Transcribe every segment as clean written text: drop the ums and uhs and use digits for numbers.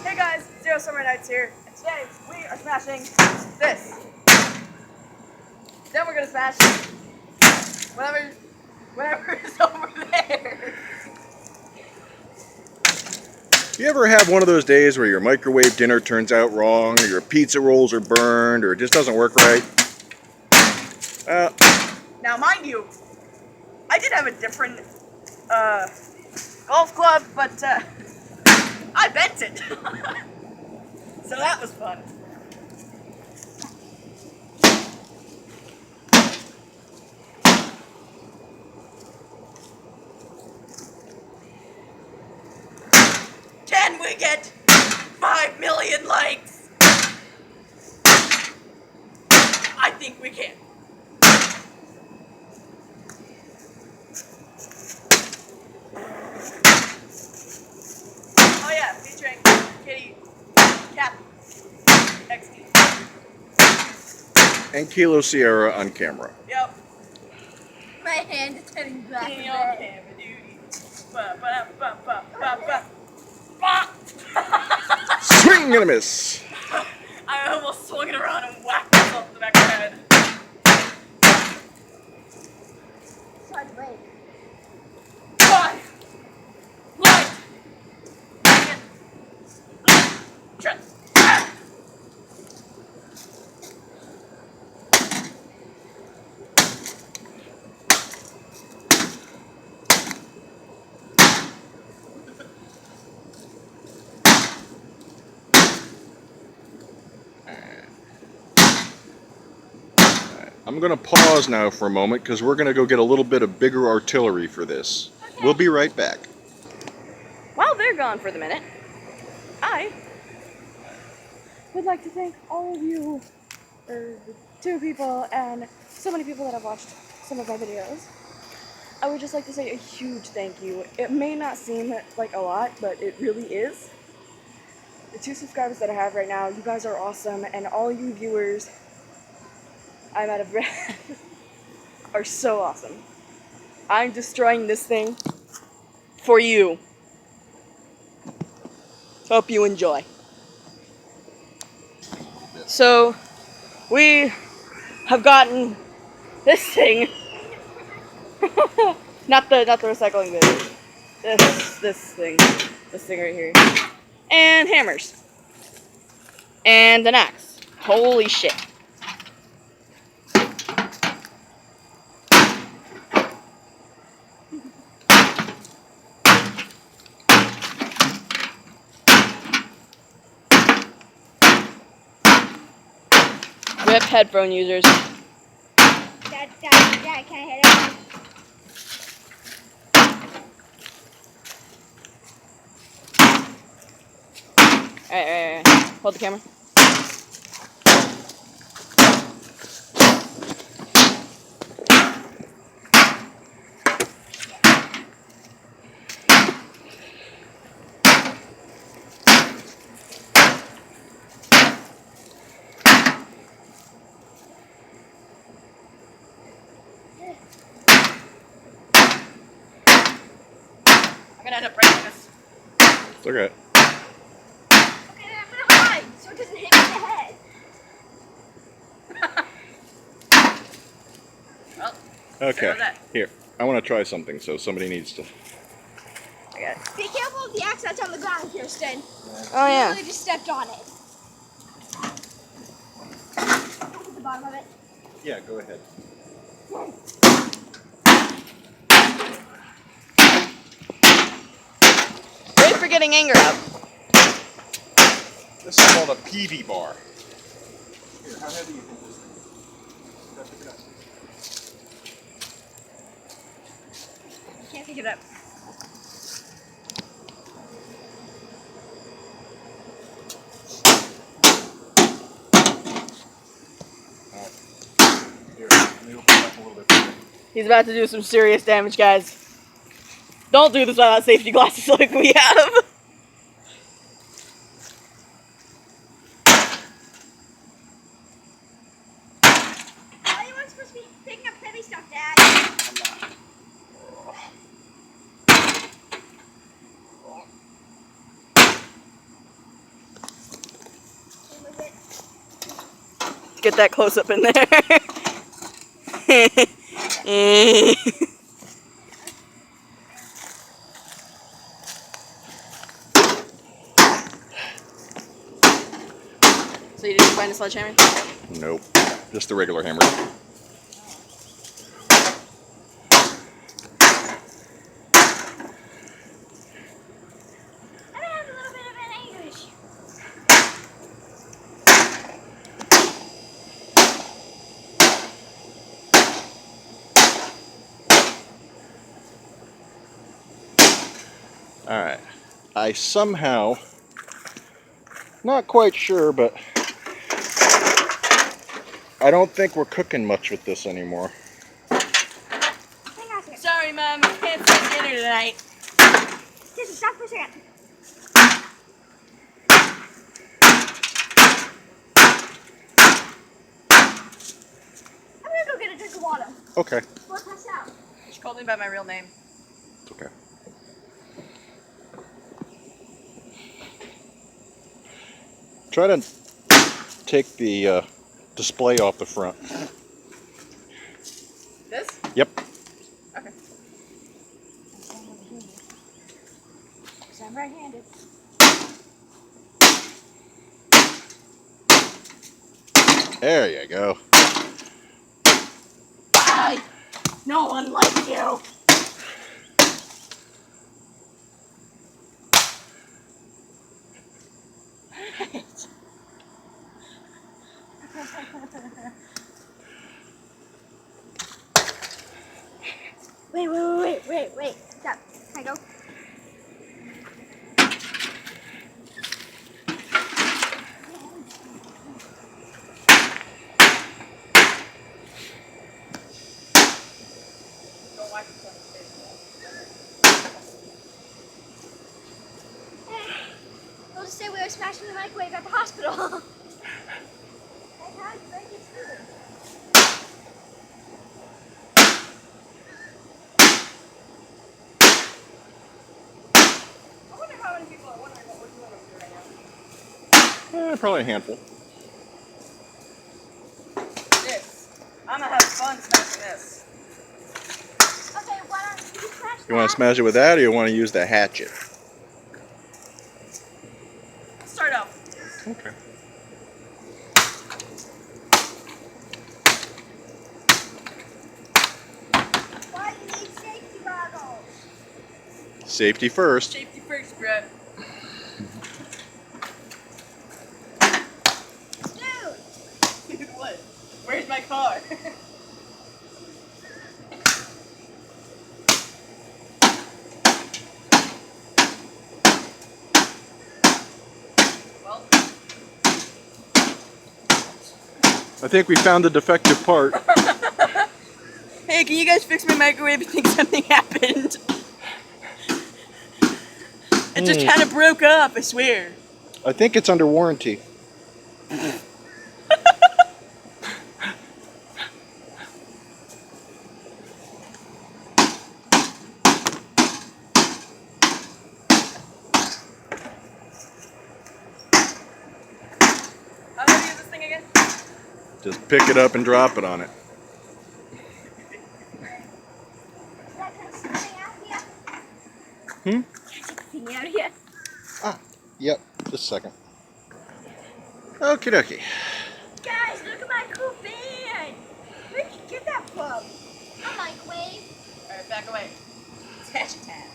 Hey guys, Zero Summer Nights here, and today we are smashing this. Then we're gonna smash whatever is over there. You ever have one of those days where your microwave dinner turns out wrong, or your pizza rolls are burned, or it just doesn't work right? Now, mind you, I did have a different golf club, but I bent it, so that was fun. Can we get 5 million likes? I think we can. Oh yeah, featuring Kitty Cat XD. And Kilo Sierra on camera. Yep. My hand is turning black. Kitty on camera, dude. Ba-ba-da-ba-ba-ba-ba. Swing and a miss! I almost swung it around and whacked myself in the back of the head. It's hard to break. 5 light. Trust. I'm going to pause now for a moment because we're going to go get a little bit of bigger artillery for this. Okay. We'll be right back. While they're gone for the minute, I would like to thank all of you, or 2 people, and so many people that have watched some of my videos. I would just like to say a huge thank you. It may not seem like a lot, but it really is. The 2 subscribers that I have right now, you guys are awesome, and all you viewers, I'm out of breath, are so awesome. I'm destroying this thing for you. Hope you enjoy. So, we have gotten this thing. not the recycling bin. This thing right here. And hammers. And an axe. Holy shit. RIP headphone users. Dad, can I hit it? Alright. Hold the camera. I'm gonna end up breaking this. It's okay. Okay, I'm gonna hide so it doesn't hit me in the head. Well, Okay, here. I want to try something, so somebody needs to... I got it. Be careful of the axe that's on the ground, Kirsten. Oh You yeah. really just stepped on it. Look at the bottom of it. Yeah, go ahead. Great for getting anger out. This is called a PV bar. Here, how heavy do you think this thing is? Gotta pick it up. Can't pick it up. Here, let me open it up a little bit further. He's about to do some serious damage, guys. Don't do this without safety glasses like we have. Oh, you weren't supposed to be picking up heavy stuff, Dad. Get that close up in there. So you didn't find a sledgehammer? Nope. Just the regular hammer. I have a little bit of an anger issue. Alright. I somehow, not quite sure, but I don't think we're cooking much with this anymore. Hang on a second. Sorry, Mom. Can't see dinner tonight. Just stop for a second. I'm gonna go get a drink of water. Okay. Before I pass out. She called me by my real name. It's okay. Try to take the display off the front. This? Yep. Okay. Because I'm right-handed. There you go. Bye. No one likes you. Wait. Stop. Can I go? Don't watch this. We'll just say we were smashing the microwave at the hospital. I can't break it through. I wonder how many people are wondering what we're doing over here right now. Probably a handful. This. I'm gonna have fun smashing this. Okay, why don't you smash You want to smash it with that, or you want to use the hatchet? Start out. Okay. Why do you need safety goggles? Safety first. Safety first, Brett. Dude! What? Where's my car? Well, I think we found the defective part. hey, can you guys fix my microwave? I think something happened. It just kind of broke up, I swear. I think it's under warranty. How do I use this thing again? Just pick it up and drop it on it. Is that kind of something out here? Hmm? Thing out here? Ah, yep. Just a second. Okie dokie. Guys, look at my cool van! Where'd you get that from? A microwave. Alright, back away. Attach it, tab.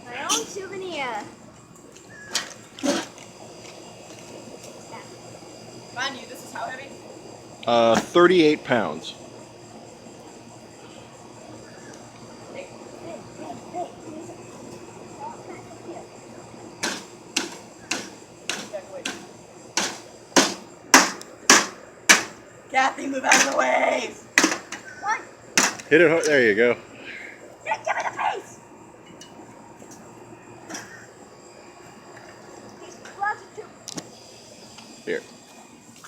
My own souvenir. Mind you, this is how heavy? 38 pounds. Hey, Hey. back away. Kathy, move out of the way! What? Hit it. There you go. Give me the face! These gloves are too... Here.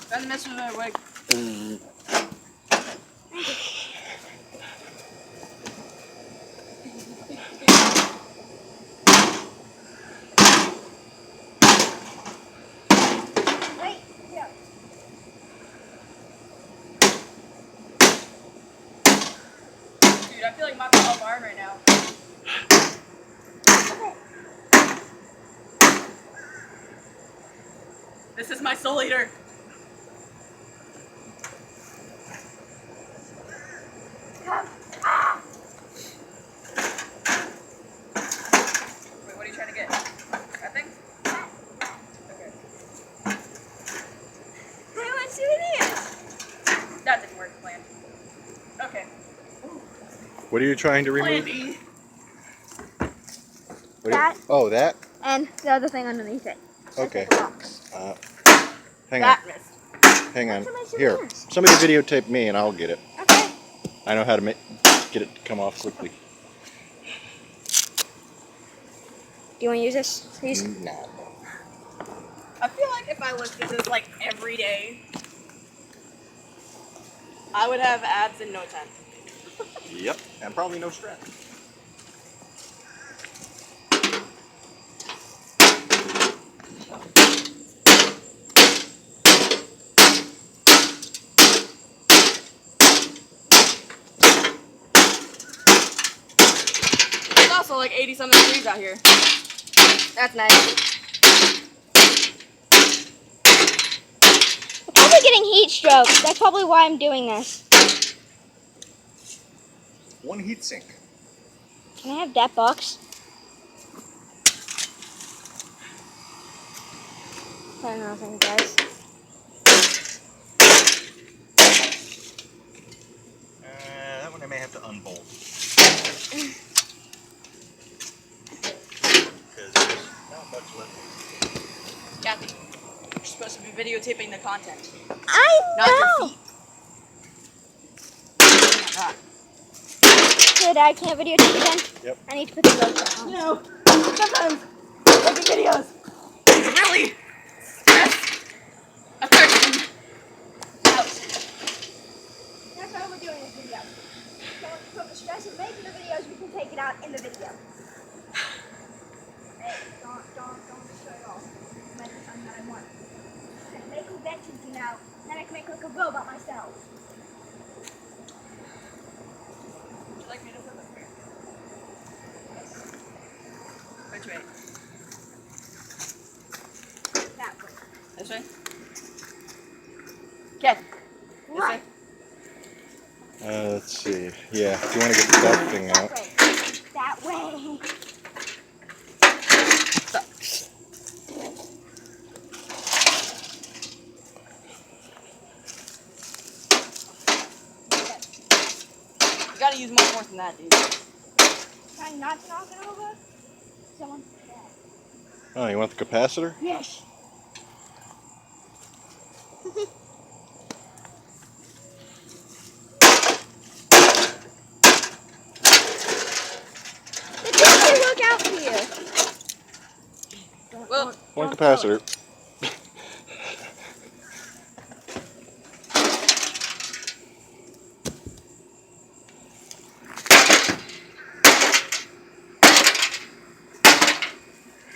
Trying to mess with my wig. off arm right now. This is my soul eater. Come. Ah! Wait, what are you trying to get? That thing? Okay. Hey, let's do this. That didn't work. Planned. Okay. What are you trying to Plan remove? B. What are That. you, oh, that? And the other thing underneath it. Okay. Like a box. Hang That on. missed. Hang on. Those are my Here. souvenirs. Somebody videotape me and I'll get it. Okay. I know how to get it to come off quickly. Do you want to use this, please? Nah. I feel like if I looked at this like every day, I would have abs in no time. Yep. And probably no strap. It's also like 80-something degrees out here. That's nice. I'm probably getting heat stroke. That's probably why I'm doing this. One heat sink. Can I have that box? I don't know if it does. That one I may have to unbolt. Because there's not much left. Kathy, you're supposed to be videotaping the content, I not your know. feet. Oh my Good, I can't videotape again. Yep. I need to put the GoPro on. God. No, sometimes making videos is really stress a person out. That's why we're doing this video. So if you put the stress of making the videos, we can take it out in the video. Hey, don't destroy it all. That's something that I want. I can make inventions, you know. Then I can make like a robot myself. Would you like me to put them here? Which way? That way. This way? Kathy, this What? way? Let's see. Yeah, if you want to get that thing That out. way. That way. Stop. You gotta use more force than that, dude. Trying not to knock it over. Someone. Oh, you want the capacitor? Yes. The teacher look out for you. Well, One capacitor.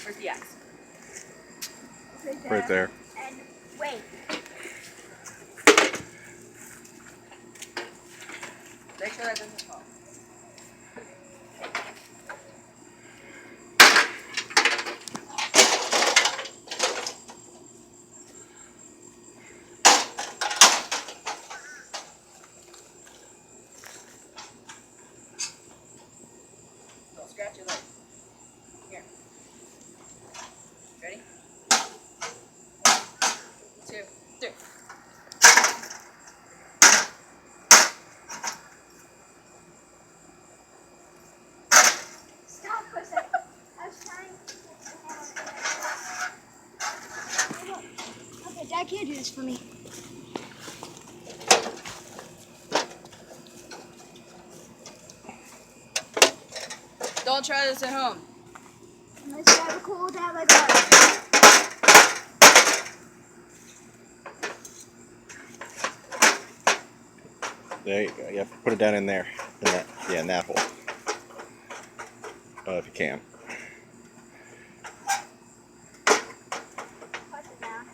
where's the axe? Right there. And wait. Make sure that doesn't fall. Don't scratch your leg. Here. Ready? 2, 3. Stop for a second. I was trying to. Okay, Dad can't do this for me. Don't try this at home. Unless you have a cool dad like ours. There you go. You have to put it down in there. In that, yeah, in that hole. If you can. Push it down.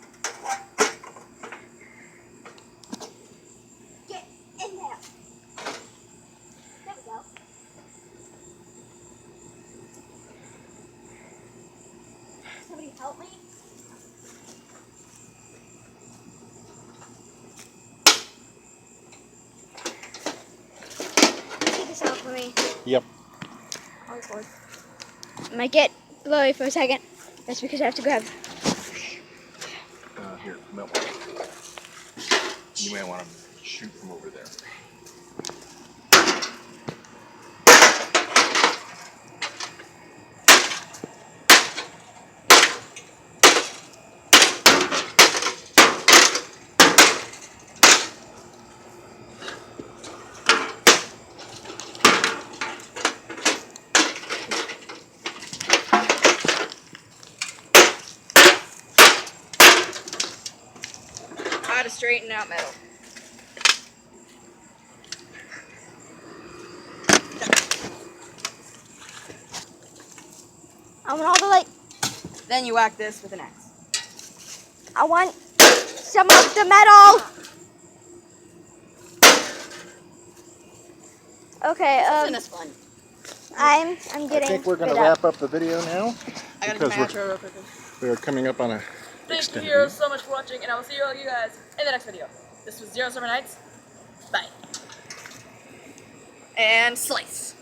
Get in there. There we go. help me? Take this out for me. Yep. I'll record. I might get blurry for a second. That's because I have to grab. Here, you might want to shoot from over there. How to straighten out metal. I want all the like. Then you whack this with an axe. I want some of the metal. Okay. Isn't this fun? I'm I getting. think we're going to spit up. wrap up the video now I gotta do because my outro real quickly. we are coming up on a Thank extended you so much for watching, and I will see all you guys in the next video. This was Zero Summer Nights. Bye. And slice.